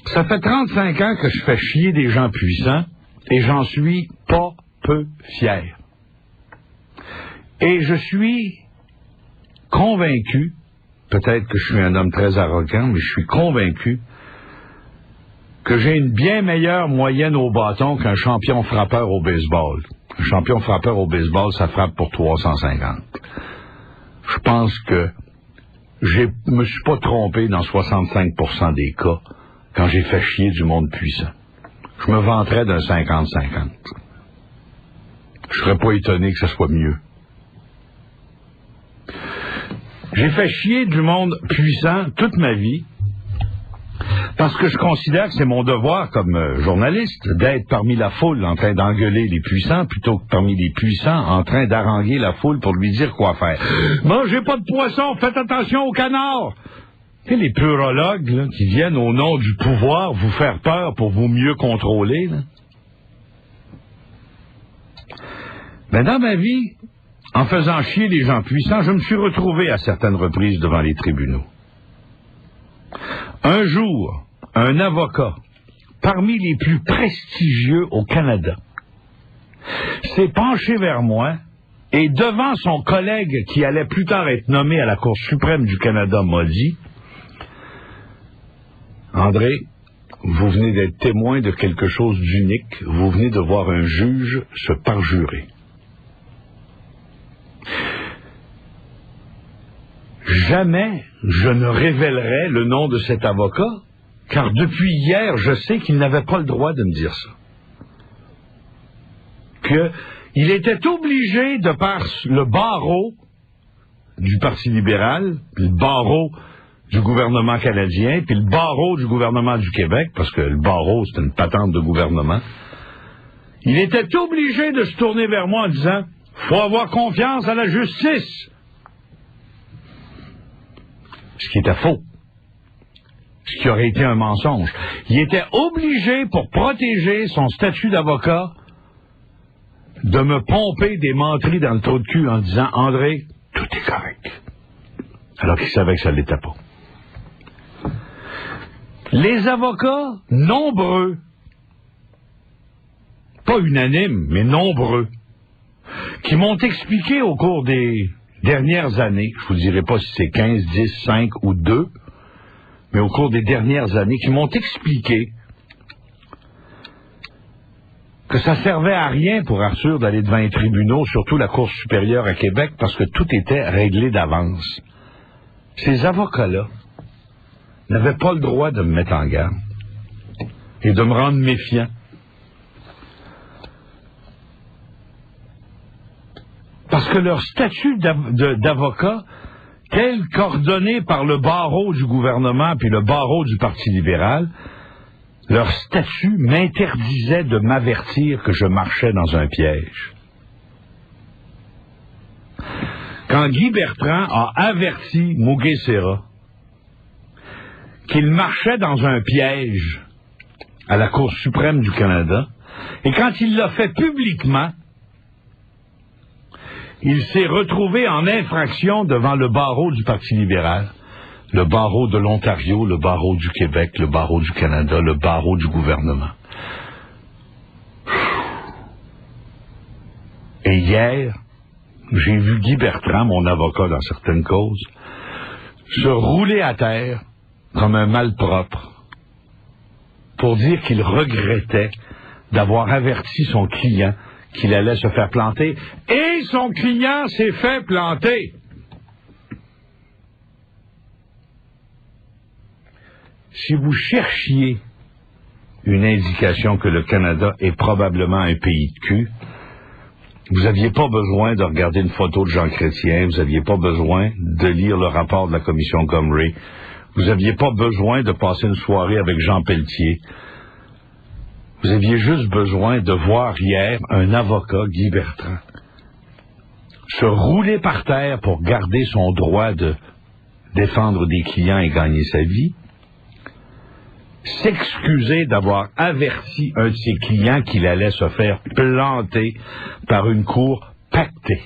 Ça fait 35 ans que je fais chier des gens puissants et j'en suis pas peu fier. Et je suis convaincu, peut-être que je suis un homme très arrogant, mais je suis convaincu que j'ai une bien meilleure moyenne au bâton qu'un champion frappeur au baseball. Un champion frappeur au baseball, ça frappe pour 350. Je pense que je me suis pas trompé dans 65% des cas quand j'ai fait chier du monde puissant. Je me vanterais d'un 50-50. Je serais pas étonné que ce soit mieux. J'ai fait chier du monde puissant toute ma vie parce que je considère que c'est mon devoir comme journaliste d'être parmi la foule en train d'engueuler les puissants plutôt que parmi les puissants en train d'haranguer la foule pour lui dire quoi faire. Mangez pas de poisson, faites attention aux canards. Et les plurologues là, qui viennent au nom du pouvoir vous faire peur pour vous mieux contrôler. Là. Mais dans ma vie, en faisant chier les gens puissants, je me suis retrouvé à certaines reprises devant les tribunaux. Un jour, un avocat, parmi les plus prestigieux au Canada, s'est penché vers moi et devant son collègue qui allait plus tard être nommé à la Cour suprême du Canada m'a dit « André, vous venez d'être témoin de quelque chose d'unique, vous venez de voir un juge se parjurer. Jamais je ne révélerai le nom de cet avocat, car depuis hier, je sais qu'il n'avait pas le droit de me dire ça. Qu'il était obligé, de par le barreau du Parti libéral, puis le barreau du gouvernement canadien, puis le barreau du gouvernement du Québec, parce que le barreau, c'est une patente de gouvernement, il était obligé de se tourner vers moi en disant « Faut avoir confiance à la justice ». Ce qui était faux. Ce qui aurait été un mensonge. Il était obligé, pour protéger son statut d'avocat, de me pomper des menteries dans le trou de cul en disant « André, tout est correct ». Alors qu'il savait que ça ne l'était pas. Les avocats, nombreux, pas unanimes, mais nombreux, qui m'ont expliqué au cours des dernières années, je vous dirai pas si c'est 15, 10, 5 ou 2, mais au cours des dernières années, qui m'ont expliqué que ça servait à rien pour Arthur d'aller devant les tribunaux, surtout la Cour supérieure à Québec, parce que tout était réglé d'avance. Ces avocats-là n'avaient pas le droit de me mettre en garde et de me rendre méfiant. Parce que leur statut d'avocat, tel qu'ordonné par le barreau du gouvernement puis le barreau du Parti libéral, leur statut m'interdisait de m'avertir que je marchais dans un piège. Quand Guy Bertrand a averti Mugesera qu'il marchait dans un piège à la Cour suprême du Canada, et quand il l'a fait publiquement, il s'est retrouvé en infraction devant le barreau du Parti libéral, le barreau de l'Ontario, le barreau du Québec, le barreau du Canada, le barreau du gouvernement. Et hier, j'ai vu Guy Bertrand, mon avocat dans certaines causes, se rouler à terre comme un malpropre pour dire qu'il regrettait d'avoir averti son client qu'il allait se faire planter, et son client s'est fait planter. Si vous cherchiez une indication que le Canada est probablement un pays de cul, vous n'aviez pas besoin de regarder une photo de Jean Chrétien, vous n'aviez pas besoin de lire le rapport de la commission Gomery, vous n'aviez pas besoin de passer une soirée avec Jean Pelletier. Vous aviez juste besoin de voir hier un avocat, Guy Bertrand, se rouler par terre pour garder son droit de défendre des clients et gagner sa vie, s'excuser d'avoir averti un de ses clients qu'il allait se faire planter par une cour pactée.